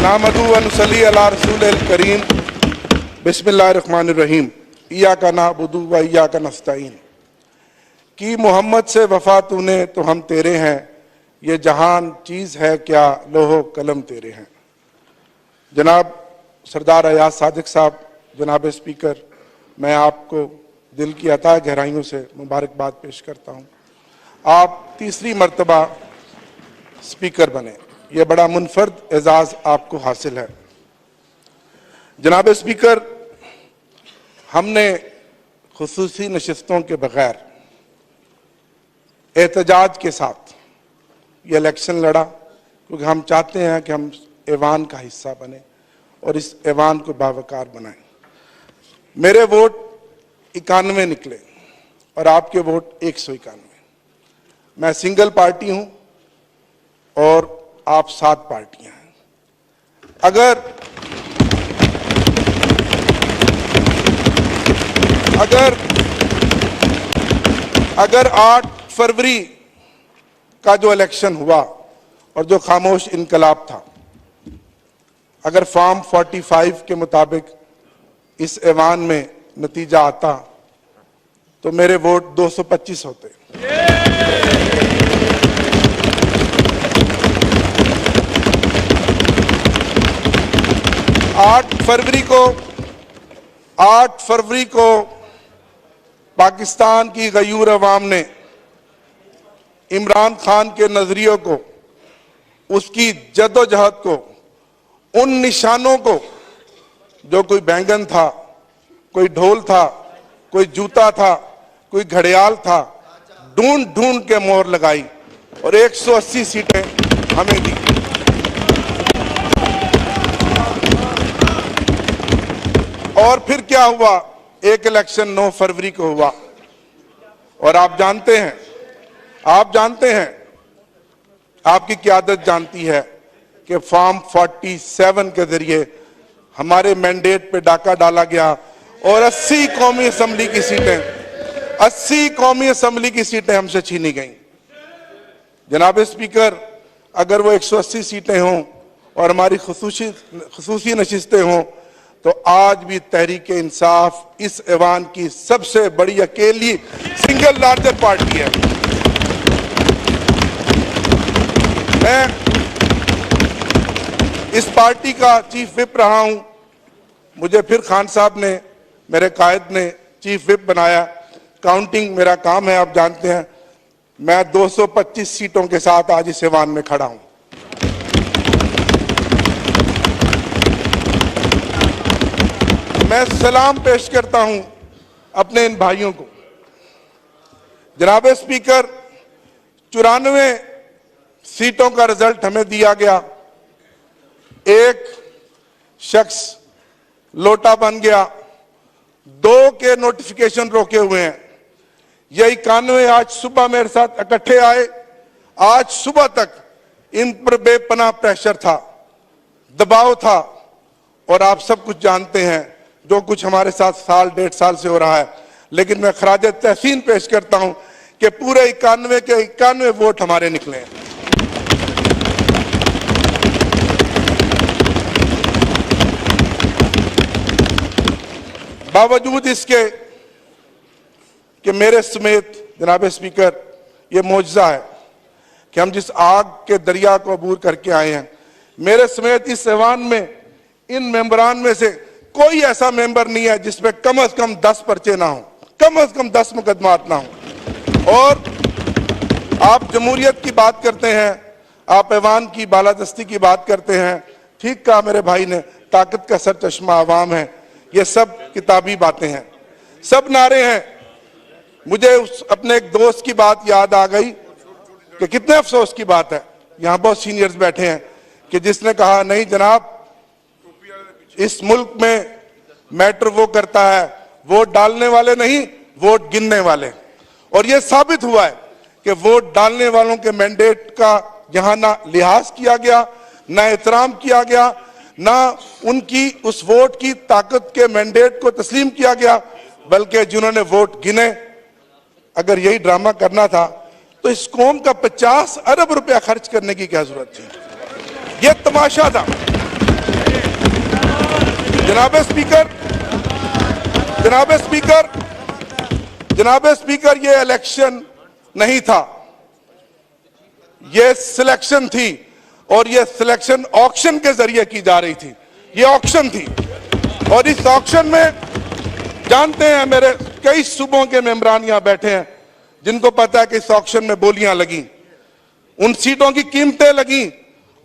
नामदू व नुसल्ली अला रसूलिल करीम बिस्मिल्लाहिर्रहमानिर्रहीम इय्याका नअबुदु व इय्याका नस्तईन। कि मोहम्मद से वफा तूने तो हम तेरे हैं, ये जहान चीज़ है क्या लोहो कलम तेरे हैं। जनाब सरदार अयाज सादिक साहब, जनाब स्पीकर, मैं आपको दिल की अता गहराइयों से मुबारकबाद पेश करता हूँ। आप तीसरी मर्तबा स्पीकर बने, ये बड़ा मुनफर्द एजाज़ आपको हासिल है। जनाब स्पीकर, हमने खुसूसी नशिस्तों के बगैर एहतजाज के साथ ये इलेक्शन लड़ा, क्योंकि हम चाहते हैं कि हम ऐवान का हिस्सा बने और इस ऐवान को बावकार बनाएं। मेरे वोट 91 निकले और आपके वोट 191। मैं सिंगल पार्टी हूं और आप 7 पार्टियां हैं। अगर 8 फरवरी का जो इलेक्शन हुआ और जो खामोश इनकलाब था, अगर फॉर्म 45 के मुताबिक इस ऐवान में नतीजा आता तो मेरे वोट 225 होते। आठ फरवरी को पाकिस्तान की गयूर अवाम ने इमरान खान के नजरियों को, उसकी जद्दोजहद को, उन निशानों को, जो कोई बैंगन था, कोई ढोल था, कोई जूता था, कोई घड़ियाल था, ढूंढ ढूंढ के मोहर लगाई और 180 सीटें हमें दी। और फिर क्या हुआ? एक इलेक्शन 9 फरवरी को हुआ और आप जानते हैं, आपकी क़यादत जानती है कि फॉर्म 47 के जरिए हमारे मैंडेट पे डाका डाला गया और 80 कौमी असम्बली की सीटें हमसे छीनी गईं। जनाब स्पीकर, अगर वो 180 सीटें हों और हमारी खुसूसी नशिस्तें हों तो आज भी तहरीक इंसाफ इस ऐवान की सबसे बड़ी अकेली सिंगल लार्जेस्ट पार्टी है। मैं इस पार्टी का चीफ विप रहा हूं। मुझे फिर खान साहब ने, मेरे कायद ने चीफ विप बनाया। काउंटिंग मेरा काम है, आप जानते हैं। मैं 225 सीटों के साथ आज इस ऐवान में खड़ा हूं। मैं सलाम पेश करता हूं अपने इन भाइयों को। जनाब स्पीकर, 94 सीटों का रिजल्ट हमें दिया गया। एक शख्स लोटा बन गया, 2 के नोटिफिकेशन रोके हुए हैं। ये 91 आज सुबह मेरे साथ इकट्ठे आए। आज सुबह तक इन पर बेपनाह प्रेशर था, दबाव था और आप सब कुछ जानते हैं जो कुछ हमारे साथ साल 1.5 साल से हो रहा है। लेकिन मैं खराज तहसीन पेश करता हूं कि पूरे 91 के 91 वोट हमारे निकले हैं। बावजूद इसके कि मेरे समेत, जनाब स्पीकर, ये मौजज़ा है कि हम जिस आग के दरिया को अबूर करके आए हैं, मेरे समेत इस ऐवान में इन मेंबरान में से कोई ऐसा मेंबर नहीं है जिसमें कम से कम 10 पर्चे ना हो, कम से कम 10 मुकदमात ना हो। और आप जमहूरियत की बात करते हैं, आप ऐवान की बालादस्ती की बात करते हैं। ठीक कहा मेरे भाई ने, ताकत का सर चश्मा अवाम है। ये सब किताबी बातें हैं, सब नारे हैं। मुझे अपने एक दोस्त की बात याद आ गई कि कितने अफसोस की बात है, यहाँ बहुत सीनियर्स बैठे हैं, कि जिसने कहा नहीं जनाब, इस मुल्क में मैटर वो करता है वोट डालने वाले नहीं, वोट गिनने वाले। और ये साबित हुआ है कि वोट डालने वालों के मैंडेट का यहां ना लिहाज किया गया, ना एहतराम किया गया, ना उनकी उस वोट की ताकत के मैंडेट को तस्लीम किया गया, बल्कि जिन्होंने वोट गिने, अगर यही ड्रामा करना था तो इस कौम का 50 अरब रुपया खर्च करने की क्या जरूरत थी? ये तमाशा था। जनाब स्पीकर, जनाब स्पीकर, जनाब स्पीकर, ये इलेक्शन नहीं था, ये सिलेक्शन थी और ये सिलेक्शन ऑक्शन के जरिए की जा रही थी। ये ऑक्शन थी और इस ऑक्शन में जानते हैं मेरे कई सूबों के मेंबरान यहां बैठे हैं जिनको पता है कि इस ऑक्शन में बोलियां लगी, उन सीटों की कीमतें लगी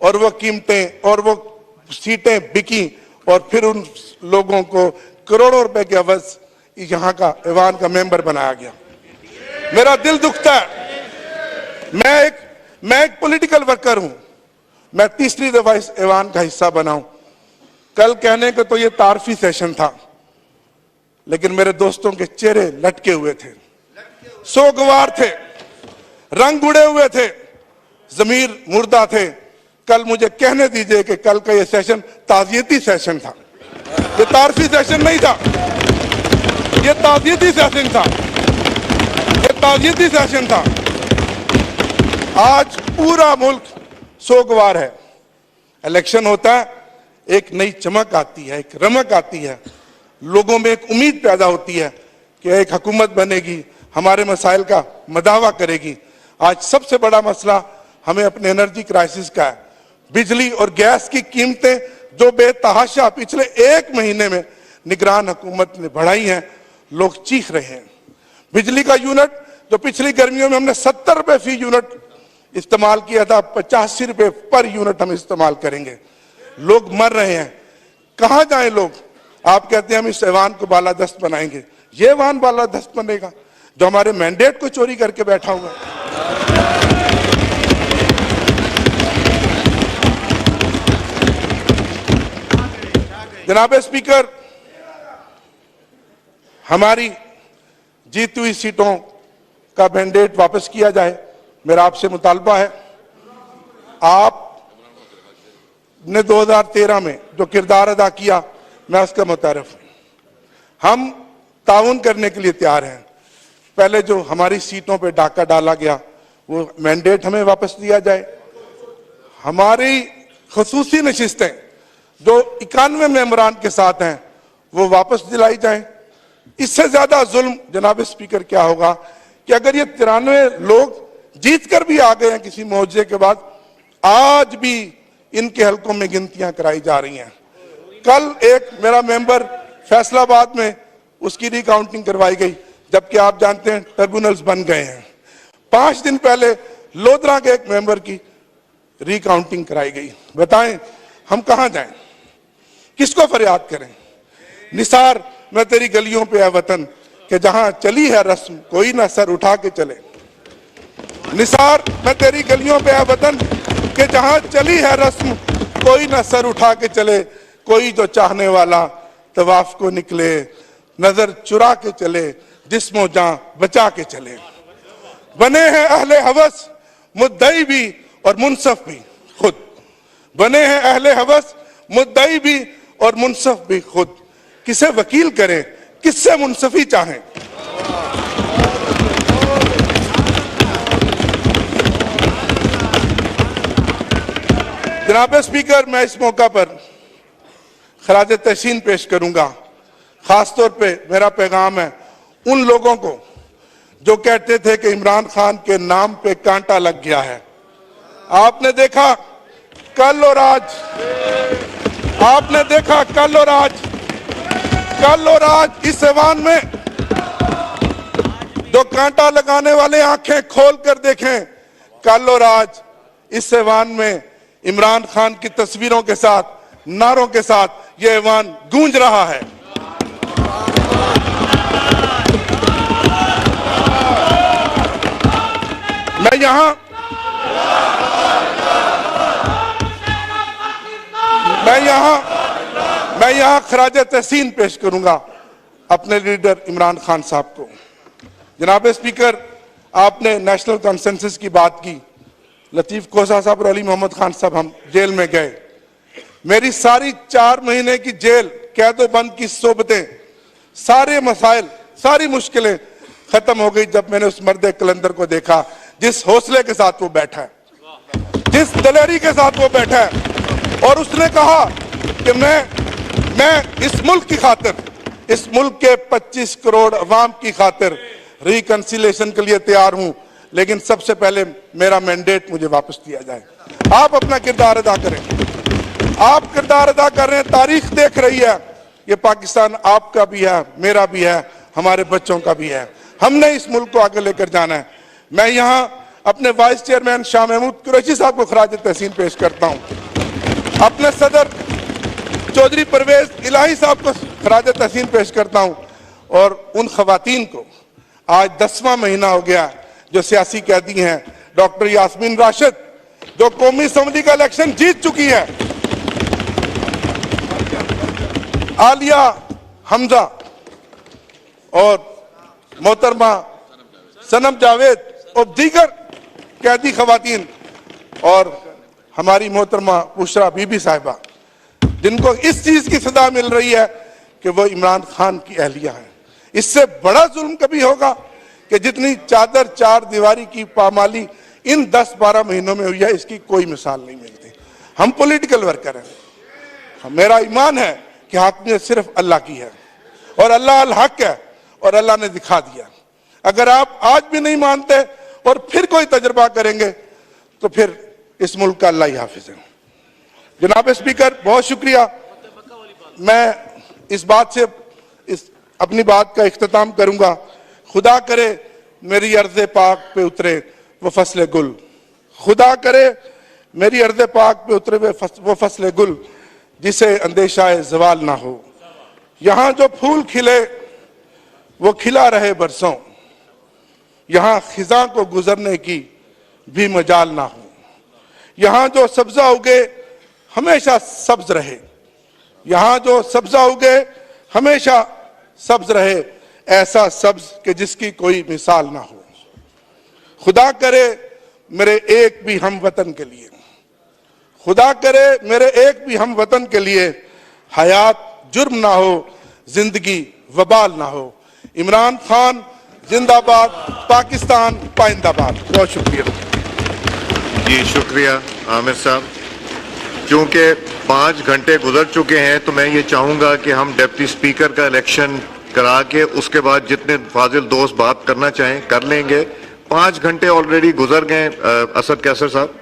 और वो कीमतें और वो सीटें बिकी और फिर उन लोगों को करोड़ों रुपए के अवज यहां का ऐवान का मेंबर बनाया गया। मेरा दिल दुखता है। मैं एक पॉलिटिकल वर्कर हूं, मैं तीसरी दफा इस ऐवान का हिस्सा बना हूं। कल कहने को तो ये तारफी सेशन था, लेकिन मेरे दोस्तों के चेहरे लटके हुए थे, सोगवार थे, रंग उड़े हुए थे, जमीर मुर्दा थे। कल मुझे कहने दीजिए कि कल का ये सेशन ताजियती सेशन था, ये तारफी सेशन नहीं था, ये ताजियती सेशन था, ये ताजियती सेशन था। आज पूरा मुल्क सोगवार है। इलेक्शन होता है, एक नई चमक आती है, एक रमक आती है, लोगों में एक उम्मीद पैदा होती है कि एक हुकूमत बनेगी, हमारे मसाइल का मदावा करेगी। आज सबसे बड़ा मसला हमें अपने एनर्जी क्राइसिस का है। बिजली और गैस की कीमतें जो बेतहाशा पिछले एक महीने में निगरान हुकूमत ने बढ़ाई हैं, लोग चीख रहे हैं। बिजली का यूनिट जो पिछली गर्मियों में हमने 70 रुपए फी यूनिट इस्तेमाल किया था, 85 रुपए पर यूनिट हम इस्तेमाल करेंगे। लोग मर रहे हैं, कहां जाएं लोग? आप कहते हैं हम इस ऐवान को बालादस्त बनाएंगे। ये ऐवान बालादस्त बनेगा जो हमारे मैंडेट को चोरी करके बैठा हुआ है। जनाब स्पीकर, हमारी जीती हुई सीटों का मैंडेट वापस किया जाए, मेरा आपसे मुतालबा है। आपने 2013 में जो किरदार अदा किया, मैं उसका मुतारिफ हूं। हम ताउन करने के लिए तैयार हैं। पहले जो हमारी सीटों पे डाका डाला गया, वो मैंडेट हमें वापस दिया जाए। हमारी खसूसी नशिस्तें जो 91 मेंबरान के साथ हैं, वो वापस दिलाई जाए। इससे ज्यादा जुल्म जनाब स्पीकर क्या होगा कि अगर ये 93 लोग जीत कर भी आ गए हैं किसी मुआवजे के बाद, आज भी इनके हलकों में गिनतियां कराई जा रही हैं। कल एक मेरा मेंबर फैसलाबाद में उसकी रिकाउंटिंग करवाई गई, जबकि आप जानते हैं ट्रिब्यूनल्स बन गए हैं। 5 दिन पहले लोधरा के एक मेंबर की रिकाउंटिंग कराई गई। बताएं हम कहां जाएं, किसको फरियाद करें? निसार मैं तेरी गलियों पे है वतन कि जहां चली है रस्म कोई ना सर उठा के चले। निसार मैं तेरी गलियों पे है वतन कि जहां चली है रस्म कोई ना सर उठा के चले। कोई जो चाहने वाला तवाफ को निकले, नजर चुरा के चले, जिस्मो जां बचा के चले। बने हैं अहले हवस मुद्दई भी और मुनसफ भी खुद। बने हैं अहले हवस मुद्दई भी और मुनसफ भी खुद। किसे वकील करें, किससे मुनसफी चाहें? जनाब स्पीकर, मैं इस मौका पर खराज तहसीन पेश करूंगा। खासतौर पे मेरा पैगाम है उन लोगों को जो कहते थे कि इमरान खान के नाम पे कांटा लग गया है। आपने देखा कल और आज, आपने देखा कल और आज इस ऐवान में जो कांटा लगाने वाले आंखें खोल कर देखें। कल और आज इस ऐवान में इमरान खान की तस्वीरों के साथ, नारों के साथ यह ऐवान गूंज रहा है। मैं यहां खराज तहसीन पेश करूंगा अपने लीडर इमरान खान साहब को। जनाब स्पीकर, आपने नेशनल कंसेंसस की बात की। लतीफ कोसा साहब और अली मोहम्मद खान साहब हम जेल में गए। मेरी सारी 4 महीने की जेल कैदो बंद की सोबतें, सारे मसाइल, सारी मुश्किलें खत्म हो गई जब मैंने उस मर्द कलंदर को देखा जिस हौसले के साथ वो बैठा है, जिस दलेरी के साथ वो बैठा है। और उसने कहा कि मैं इस मुल्क की खातिर, इस मुल्क के 25 करोड़ अवाम की खातिर रिकंसिलेशन के लिए तैयार हूं, लेकिन सबसे पहले मेरा मैंडेट मुझे वापस दिया जाए। आप अपना किरदार अदा करें, आप किरदार अदा कर रहे हैं, तारीख देख रही है, ये पाकिस्तान आपका भी है, मेरा भी है, हमारे बच्चों का भी है। हमने इस मुल्क को आगे लेकर जाना है। मैं यहां अपने वाइस चेयरमैन शाह महमूद कुरैशी साहब को खराज तहसीन पेश करता हूं, अपने सदर चौधरी परवेज इलाही साहब को खराज तहसीन पेश करता हूं, और उन खवातीन को आज 10वां महीना हो गया जो सियासी कैदी हैं, डॉक्टर यास्मीन राशिद जो कौमी असम्बली का इलेक्शन जीत चुकी है, आलिया हमजा और मोहतरमा सनम जावेद और दीगर कैदी खवातीन, और हमारी मोहतरमा बुशरा बीबी साहिबा, जिनको इस चीज की सजा मिल रही है कि वो इमरान खान की अहलिया है। इससे बड़ा जुल्म कभी होगा कि जितनी चादर चार दीवारी की पामाली इन 10-12 महीनों में हुई है, इसकी कोई मिसाल नहीं मिलती। हम पॉलिटिकल वर्कर हैं, मेरा ईमान है कि हाकमियत सिर्फ अल्लाह की है और अल्लाह अल हक है, और अल्लाह ने दिखा दिया। अगर आप आज भी नहीं मानते और फिर कोई तजर्बा करेंगे तो फिर इस मुल्क का अल्लाह ही हाफिज है। जनाब स्पीकर, बहुत शुक्रिया। मैं इस बात से अपनी बात का इख्तिताम करूंगा। खुदा करे मेरी अर्ज़े पाक पे उतरे वो फसले गुल, खुदा करे मेरी अर्ज़े पाक पे उतरे वो फसले गुल जिसे अंदेशाए ज़वाल ना हो। यहाँ जो फूल खिले वो खिला रहे बरसों, यहाँ खिजा को गुजरने की भी मजाल ना हो। यहाँ जो सब्जा उगे हमेशा सब्ज रहे, यहाँ जो सब्जा उगे हमेशा सब्ज रहे, ऐसा सब्ज कि जिसकी कोई मिसाल ना हो। खुदा करे मेरे एक भी हम वतन के लिए, खुदा करे मेरे एक भी हम वतन के लिए हयात जुर्म ना हो, जिंदगी वबाल ना हो। इमरान खान जिंदाबाद, पाकिस्तान पाइंदाबाद। बहुत शुक्रिया जी। शुक्रिया आमिर साहब। क्योंकि 5 घंटे गुजर चुके हैं तो मैं ये चाहूँगा कि हम डिप्टी स्पीकर का इलेक्शन करा के उसके बाद जितने फाजिल दोस्त बात करना चाहें कर लेंगे। 5 घंटे ऑलरेडी गुजर गए। असद कैसर साहब।